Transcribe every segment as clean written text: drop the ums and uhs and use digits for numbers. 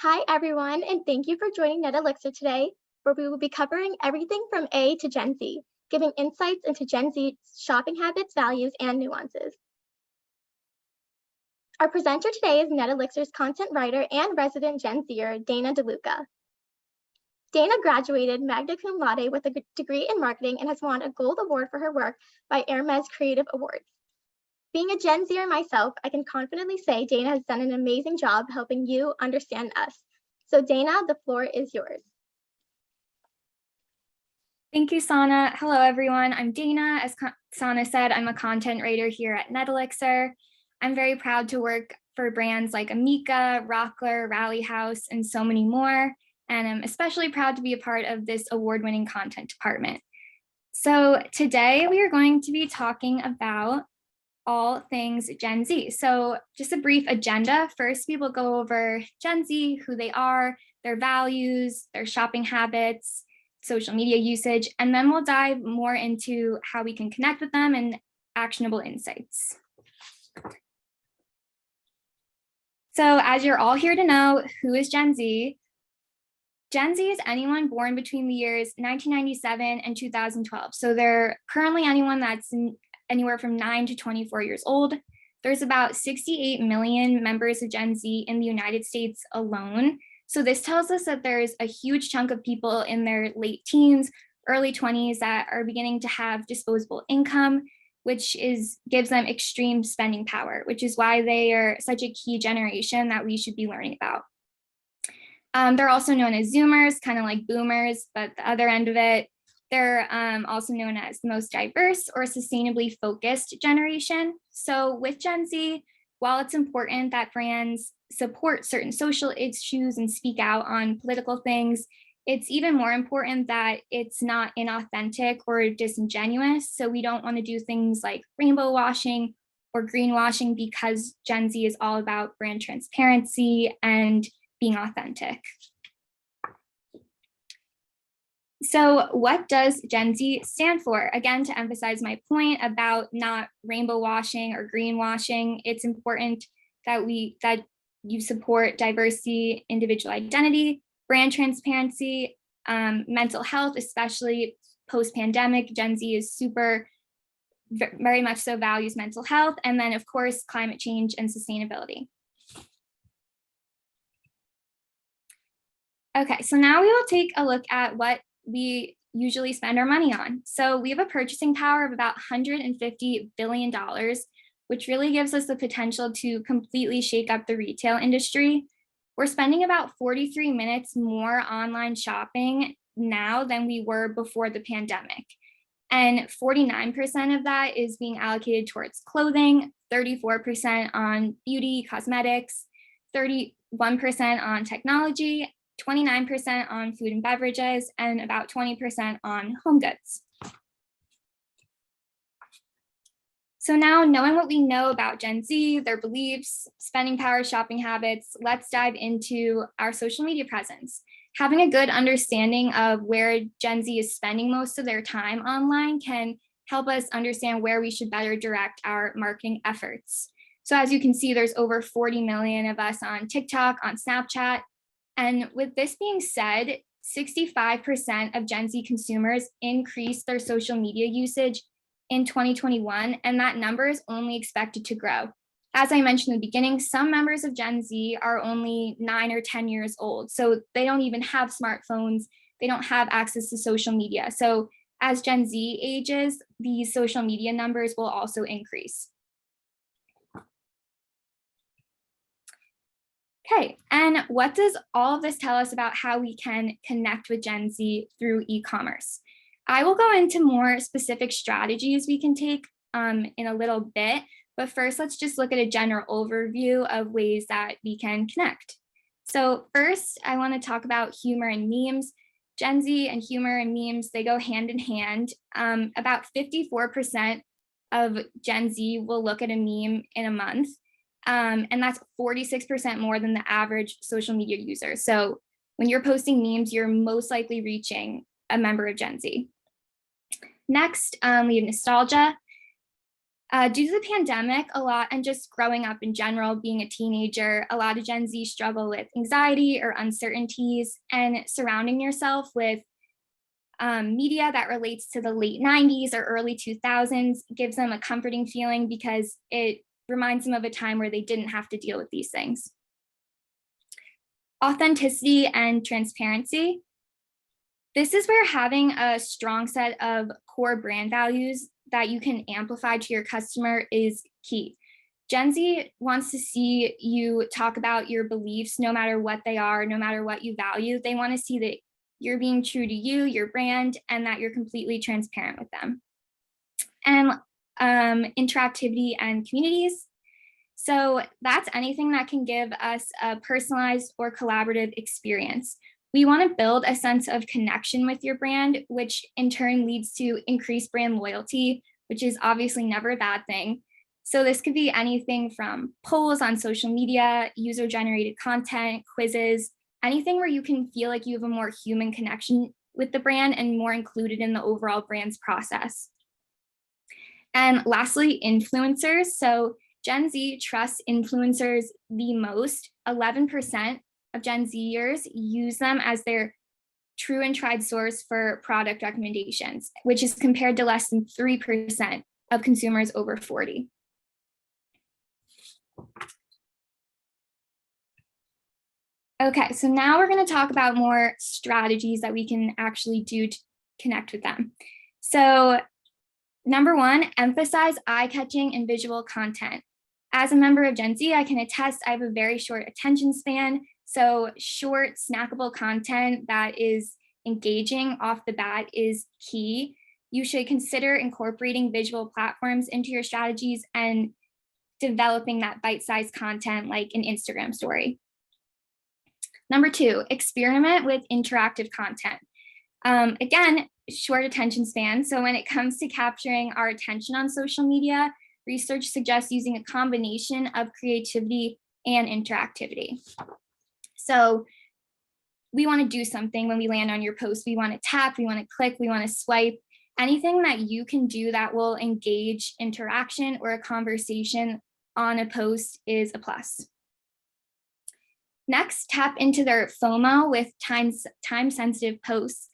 Hi, everyone, and thank you for joining NetElixir today, where we will be covering everything from A to Gen Z, giving insights into Gen Z's shopping habits, values, and nuances. Our presenter today is NetElixir's content writer and resident Gen Zer, Dana DeLuca. Dana graduated magna cum laude with a degree in marketing and has won a gold award for her work by Hermes Creative Awards. Being a Gen Zer myself, I can confidently say Dana has done an amazing job helping you understand us. So Dana, the floor is yours. Thank you, Sana. Hello, everyone. I'm Dana. As Sana said, I'm a content writer here at NetElixir. I'm very proud to work for brands like Amica, Rockler, Rally House, and so many more. And I'm especially proud to be a part of this award-winning content department. So today we are going to be talking about all things Gen Z. So just a brief agenda. First, we will go over Gen Z, who they are, their values, their shopping habits, social media usage, and then we'll dive more into how we can connect with them and actionable insights. So as you're all here to know, who is Gen Z? Gen Z is anyone born between the years 1997 and 2012. So they're currently anyone that's anywhere from 9 to 24 years old. There's about 68 million members of Gen Z in the United States alone. So this tells us that there's a huge chunk of people in their late teens, early 20s that are beginning to have disposable income, which gives them extreme spending power, which is why they are such a key generation that we should be learning about. They're also known as Zoomers, kind of like boomers, but the other end of it, they're also known as the most diverse or sustainably focused generation. So with Gen Z, while it's important that brands support certain social issues and speak out on political things, it's even more important that it's not inauthentic or disingenuous. So we don't want to do things like rainbow washing or greenwashing because Gen Z is all about brand transparency and being authentic. So what does Gen Z stand for? Again, to emphasize my point about not rainbow washing or greenwashing, it's important that you support diversity, individual identity, brand transparency, mental health, especially post-pandemic. Gen Z is very much so values mental health, and then of course, climate change and sustainability. Okay, so now we will take a look at what we usually spend our money on. So we have a purchasing power of about $150 billion, which really gives us the potential to completely shake up the retail industry. We're spending about 43 minutes more online shopping now than we were before the pandemic. And 49% of that is being allocated towards clothing, 34% on beauty, cosmetics, 31% on technology, 29% on food and beverages, and about 20% on home goods. So now, knowing what we know about Gen Z, their beliefs, spending power, shopping habits, let's dive into our social media presence. Having a good understanding of where Gen Z is spending most of their time online can help us understand where we should better direct our marketing efforts. So as you can see, there's over 40 million of us on TikTok, on Snapchat. And with this being said, 65% of Gen Z consumers increased their social media usage in 2021, and that number is only expected to grow. As I mentioned in the beginning, some members of Gen Z are only 9 or 10 years old, so they don't even have smartphones, they don't have access to social media. So as Gen Z ages, these social media numbers will also increase. Okay, and what does all of this tell us about how we can connect with Gen Z through e-commerce? I will go into more specific strategies we can take in a little bit, but first let's just look at a general overview of ways that we can connect. So first, I want to talk about humor and memes. Gen Z and humor and memes, they go hand in hand. About 54% of Gen Z will look at a meme in a month. And that's 46% more than the average social media user. So when you're posting memes, you're most likely reaching a member of Gen Z. Next, we have nostalgia. Due to the pandemic, a lot, and just growing up in general, being a teenager, a lot of Gen Z struggle with anxiety or uncertainties, and surrounding yourself with media that relates to the late 90s or early 2000s gives them a comforting feeling because it reminds them of a time where they didn't have to deal with these things. Authenticity and transparency. This is where having a strong set of core brand values that you can amplify to your customer is key. Gen Z wants to see you talk about your beliefs, no matter what they are, no matter what you value. They want to see that you're being true to you, your brand, and that you're completely transparent with them. And interactivity and communities. So that's anything that can give us a personalized or collaborative experience. We want to build a sense of connection with your brand, which in turn leads to increased brand loyalty, which is obviously never a bad thing. So this could be anything from polls on social media, user-generated content, quizzes, anything where you can feel like you have a more human connection with the brand and more included in the overall brand's process. And lastly, influencers. So Gen Z trusts influencers the most. 11% of Gen Zers use them as their true and tried source for product recommendations, which is compared to less than 3% of consumers over 40. Okay, so now we're going to talk about more strategies that we can actually do to connect with them. So number one, emphasize eye-catching and visual content. As a member of Gen Z, I can attest I have a very short attention span. So short, snackable content that is engaging off the bat is key. You should consider incorporating visual platforms into your strategies and developing that bite-sized content like an Instagram story. Number two, experiment with interactive content. Again, short attention span. So when it comes to capturing our attention on social media, research suggests using a combination of creativity and interactivity. So we want to do something when we land on your post. We want to tap, we want to click, we want to swipe. Anything that you can do that will engage interaction or a conversation on a post is a plus. Next, tap into their FOMO with time-sensitive posts.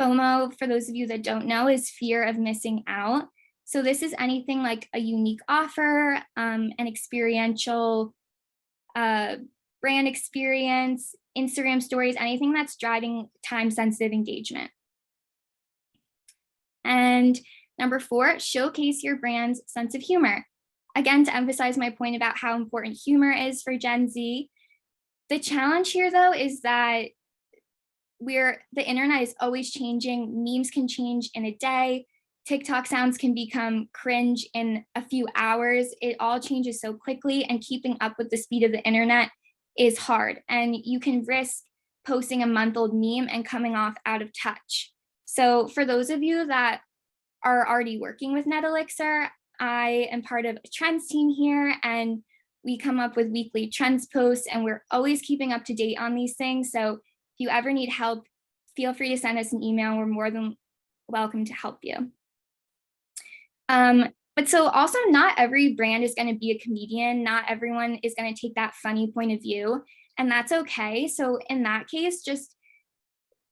FOMO, for those of you that don't know, is fear of missing out. So this is anything like a unique offer, an experiential brand experience, Instagram stories, anything that's driving time-sensitive engagement. And number four, showcase your brand's sense of humor. Again, to emphasize my point about how important humor is for Gen Z. The challenge here, though, is that the internet is always changing. Memes can change in a day. TikTok sounds can become cringe in a few hours. It all changes so quickly, and keeping up with the speed of the internet is hard. And you can risk posting a month-old meme and coming off out of touch. So for those of you that are already working with NetElixir, I am part of a trends team here, and we come up with weekly trends posts, and we're always keeping up to date on these things. So if you ever need help, feel free to send us an email. We're more than welcome to help you. But so also not every brand is going to be a comedian. Not everyone is going to take that funny point of view, and that's okay. So in that case, just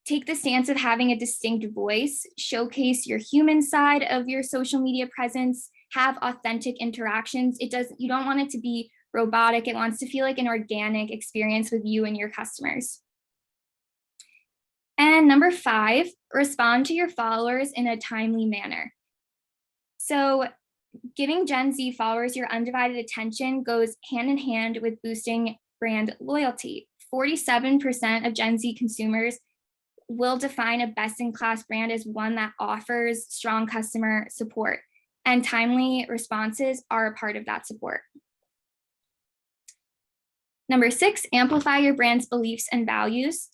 take the stance of having a distinct voice, showcase your human side of your social media presence, have authentic interactions. You don't want it to be robotic. It wants to feel like an organic experience with you and your customers. And number five, respond to your followers in a timely manner. So giving Gen Z followers your undivided attention goes hand in hand with boosting brand loyalty. 47% of Gen Z consumers will define a best-in-class brand as one that offers strong customer support, and timely responses are a part of that support. Number six, amplify your brand's beliefs and values.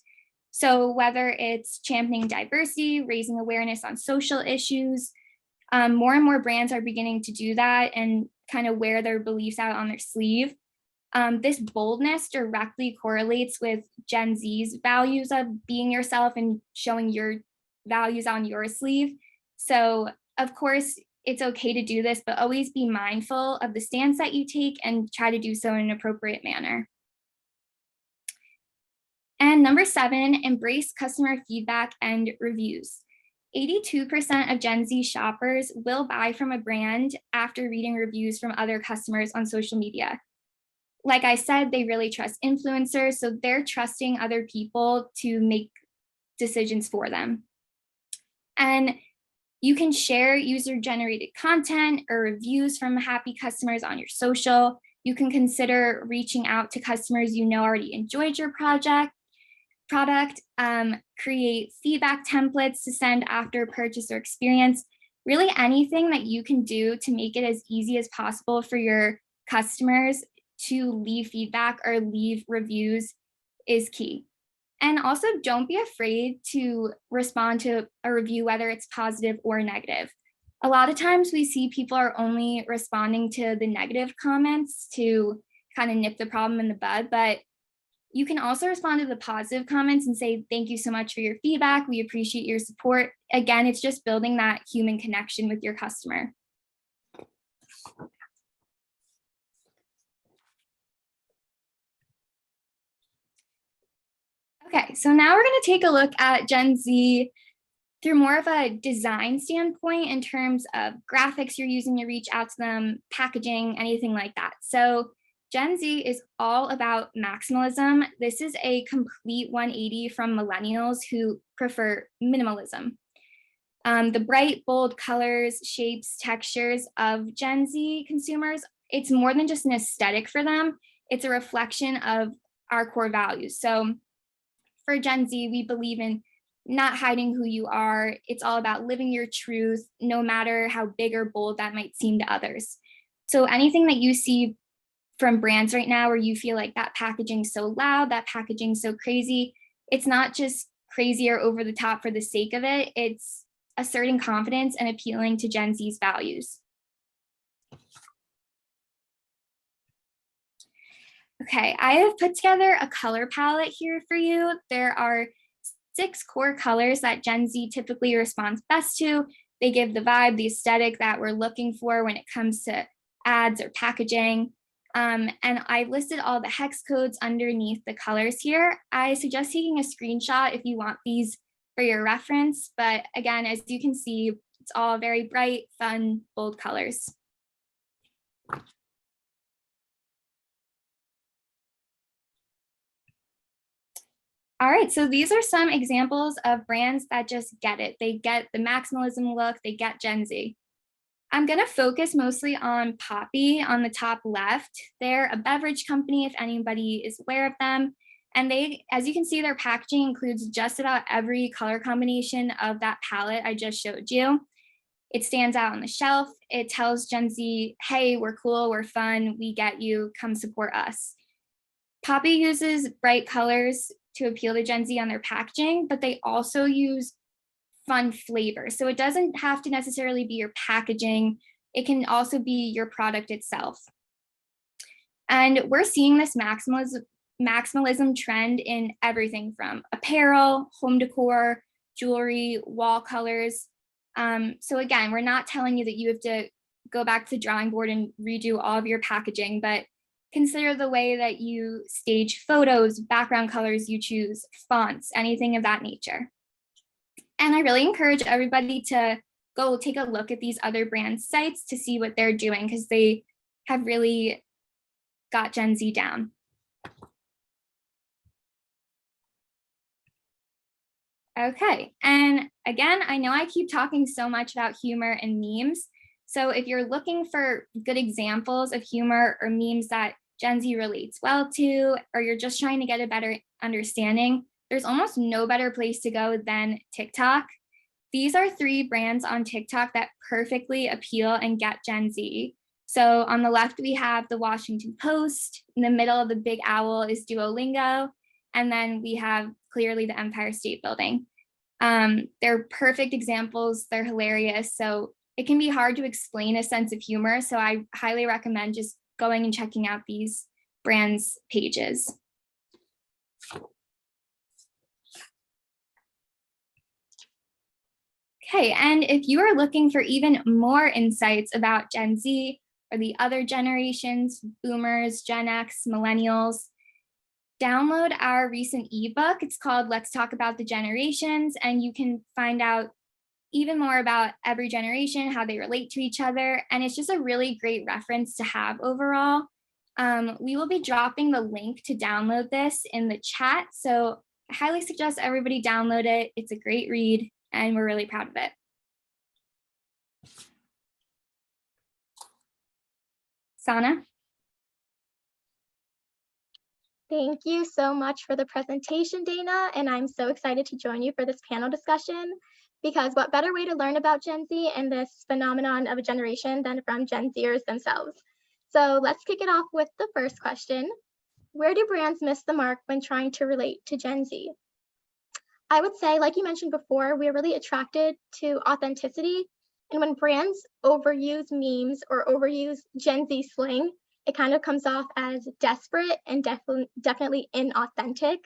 So whether it's championing diversity, raising awareness on social issues, more and more brands are beginning to do that and kind of wear their beliefs out on their sleeve. This boldness directly correlates with Gen Z's values of being yourself and showing your values on your sleeve. So of course, it's okay to do this, but always be mindful of the stance that you take and try to do so in an appropriate manner. And number 7, embrace customer feedback and reviews. 82% of Gen Z shoppers will buy from a brand after reading reviews from other customers on social media. Like I said, they really trust influencers, so they're trusting other people to make decisions for them. And you can share user-generated content or reviews from happy customers on your social. You can consider reaching out to customers you know already enjoyed your product, create feedback templates to send after purchase or experience. Really anything that you can do to make it as easy as possible for your customers to leave feedback or leave reviews is key. And also don't be afraid to respond to a review, whether it's positive or negative. A lot of times we see people are only responding to the negative comments to kind of nip the problem in the bud, but you can also respond to the positive comments and say, thank you so much for your feedback. We appreciate your support. Again, it's just building that human connection with your customer. Okay, so now we're going to take a look at Gen Z through more of a design standpoint in terms of graphics you're using to reach out to them, packaging, anything like that. So Gen Z is all about maximalism. This is a complete 180 from millennials who prefer minimalism. The bright, bold colors, shapes, textures of Gen Z consumers, it's more than just an aesthetic for them. It's a reflection of our core values. So for Gen Z, we believe in not hiding who you are. It's all about living your truth, no matter how big or bold that might seem to others. So anything that you see from brands right now where you feel like that packaging so loud, that packaging so crazy, it's not just crazy or over the top for the sake of it. It's asserting confidence and appealing to Gen Z's values. Okay, I have put together a color palette here for you. There are 6 core colors that Gen Z typically responds best to. They give the vibe, the aesthetic that we're looking for when it comes to ads or packaging. And I listed all the hex codes underneath the colors here. I suggest taking a screenshot if you want these for your reference. But again, as you can see, it's all very bright, fun, bold colors. All right, so these are some examples of brands that just get it. They get the maximalism look, they get Gen Z. I'm gonna focus mostly on Poppi on the top left. They're a beverage company, if anybody is aware of them. And they, as you can see, their packaging includes just about every color combination of that palette I just showed you. It stands out on the shelf. It tells Gen Z, hey, we're cool, we're fun, we get you, come support us. Poppi uses bright colors to appeal to Gen Z on their packaging, but they also use fun flavor. So it doesn't have to necessarily be your packaging. It can also be your product itself. And we're seeing this maximalism trend in everything from apparel, home decor, jewelry, wall colors. So again, we're not telling you that you have to go back to the drawing board and redo all of your packaging, but consider the way that you stage photos, background colors you choose, fonts, anything of that nature. And I really encourage everybody to go take a look at these other brand sites to see what they're doing, because they have really got Gen Z down. Okay, and again, I know I keep talking so much about humor and memes. So if you're looking for good examples of humor or memes that Gen Z relates well to, or you're just trying to get a better understanding, there's almost no better place to go than TikTok. These are 3 brands on TikTok that perfectly appeal and get Gen Z. So on the left, we have the Washington Post. In the middle of the big owl is Duolingo. And then we have clearly the Empire State Building. They're perfect examples. They're hilarious. So it can be hard to explain a sense of humor. So I highly recommend just going and checking out these brands' pages. Okay, and if you are looking for even more insights about Gen Z or the other generations, boomers, Gen X, millennials, download our recent ebook. It's called Let's Talk About the Generations, and you can find out even more about every generation, how they relate to each other. And it's just a really great reference to have overall. We will be dropping the link to download this in the chat. So I highly suggest everybody download it. It's a great read and we're really proud of it. Sana? Thank you so much for the presentation, Dana, and I'm so excited to join you for this panel discussion, because what better way to learn about Gen Z and this phenomenon of a generation than from Gen Zers themselves. So let's kick it off with the first question. Where do brands miss the mark when trying to relate to Gen Z? I would say, like you mentioned before, we're really attracted to authenticity. And when brands overuse memes or overuse Gen Z slang, it kind of comes off as desperate and definitely inauthentic.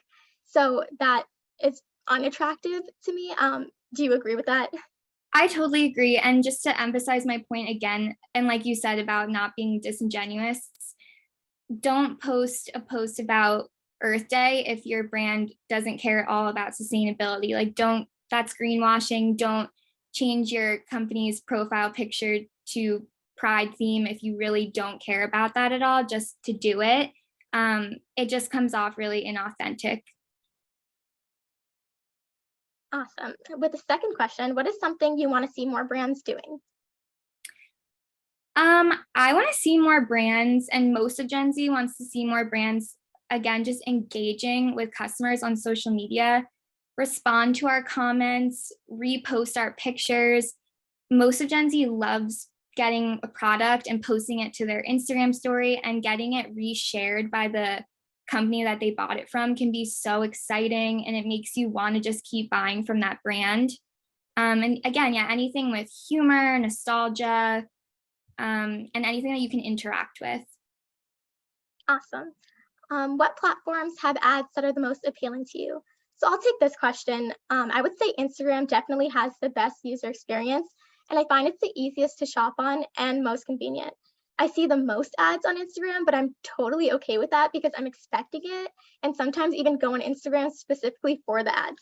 So that is unattractive to me. Do you agree with that? I totally agree. And just to emphasize my point again, and like you said about not being disingenuous, don't post a post about Earth Day if your brand doesn't care at all about sustainability. Like, that's greenwashing. Don't change your company's profile picture to Pride theme if you really don't care about that at all, just to do it. It just comes off really inauthentic. Awesome. With the second question, what is something you want to see more brands doing? I want to see more brands, and most of Gen Z wants to see more brands, again, just engaging with customers on social media, respond to our comments, repost our pictures. Most of Gen Z loves getting a product and posting it to their Instagram story, and getting it reshared by the company that they bought it from can be so exciting, and it makes you want to just keep buying from that brand. And again, yeah, anything with humor, nostalgia, and anything that you can interact with. Awesome. What platforms have ads that are the most appealing to you? So I'll take this question. I would say Instagram definitely has the best user experience, and I find it's the easiest to shop on and most convenient. I see the most ads on Instagram, but I'm totally okay with that because I'm expecting it, and sometimes even go on Instagram specifically for the ads.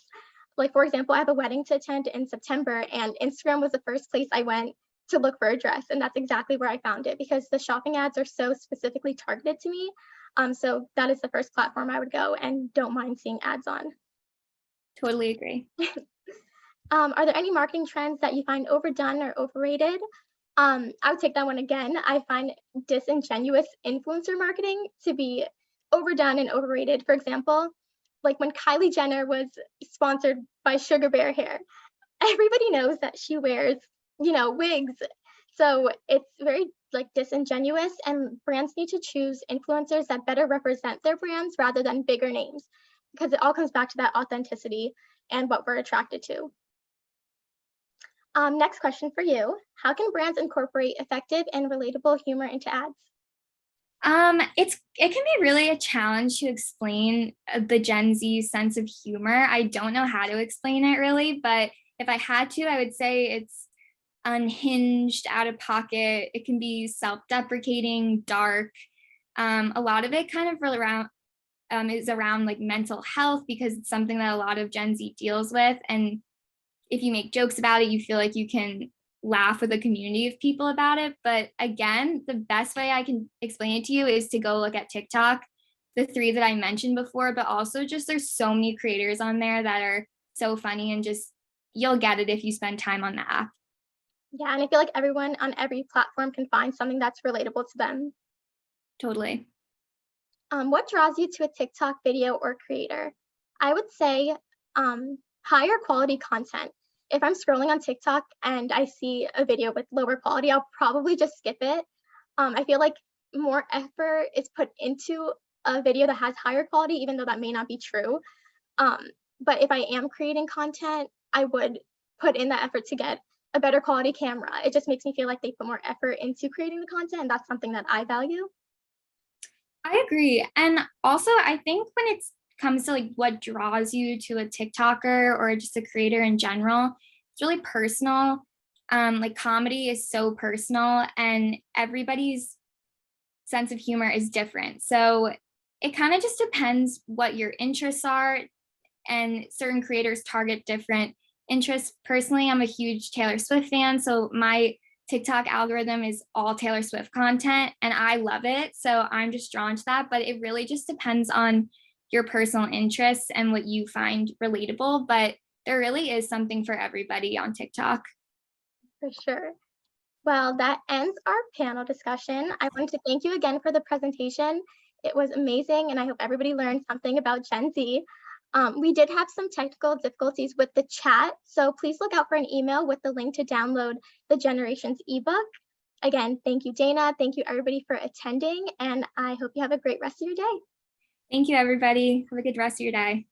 Like, for example, I have a wedding to attend in September, and Instagram was the first place I went to look for a dress, and that's exactly where I found it because the shopping ads are so specifically targeted to me. So that is the first platform I would go and don't mind seeing ads on. Totally agree. Are there any marketing trends that you find overdone or overrated? I would take that one again. I find disingenuous influencer marketing to be overdone and overrated. For example, like when Kylie Jenner was sponsored by Sugar Bear Hair, everybody knows that she wears, wigs. So it's very like disingenuous, and brands need to choose influencers that better represent their brands rather than bigger names, because it all comes back to that authenticity and what we're attracted to. Next question for you. How can brands incorporate effective and relatable humor into ads? It can be really a challenge to explain the Gen Z sense of humor. I don't know how to explain it really, but if I had to, I would say it's unhinged, out of pocket. It can be self-deprecating, dark. A lot of it kind of is around like mental health, because it's something that a lot of Gen Z deals with. And if you make jokes about it, you feel like you can laugh with a community of people about it. But again, the best way I can explain it to you is to go look at TikTok, the three that I mentioned before, but also just there's so many creators on there that are so funny, and just you'll get it if you spend time on the app. Yeah, and I feel like everyone on every platform can find something that's relatable to them. Totally. What draws you to a TikTok video or creator? I would say higher quality content. If I'm scrolling on TikTok and I see a video with lower quality, I'll probably just skip it. I feel like more effort is put into a video that has higher quality, even though that may not be true. But if I am creating content, I would put in that effort to get a better quality camera. It just makes me feel like they put more effort into creating the content, and that's something that I value. I agree. And also, I think when it comes to like what draws you to a TikToker or just a creator in general, it's really personal. Like comedy is so personal, and everybody's sense of humor is different. So it kind of just depends what your interests are, and certain creators target different interests. Personally, I'm a huge Taylor Swift fan, so my TikTok algorithm is all Taylor Swift content, and I love it. So I'm just drawn to that, but it really just depends on your personal interests and what you find relatable. But there really is something for everybody on TikTok. For sure. Well, that ends our panel discussion. I want to thank you again for the presentation. It was amazing, and I hope everybody learned something about Gen Z. We did have some technical difficulties with the chat, so please look out for an email with the link to download the Generations ebook. Again, thank you, Dana. Thank you, everybody, for attending, and I hope you have a great rest of your day. Thank you, everybody. Have a good rest of your day.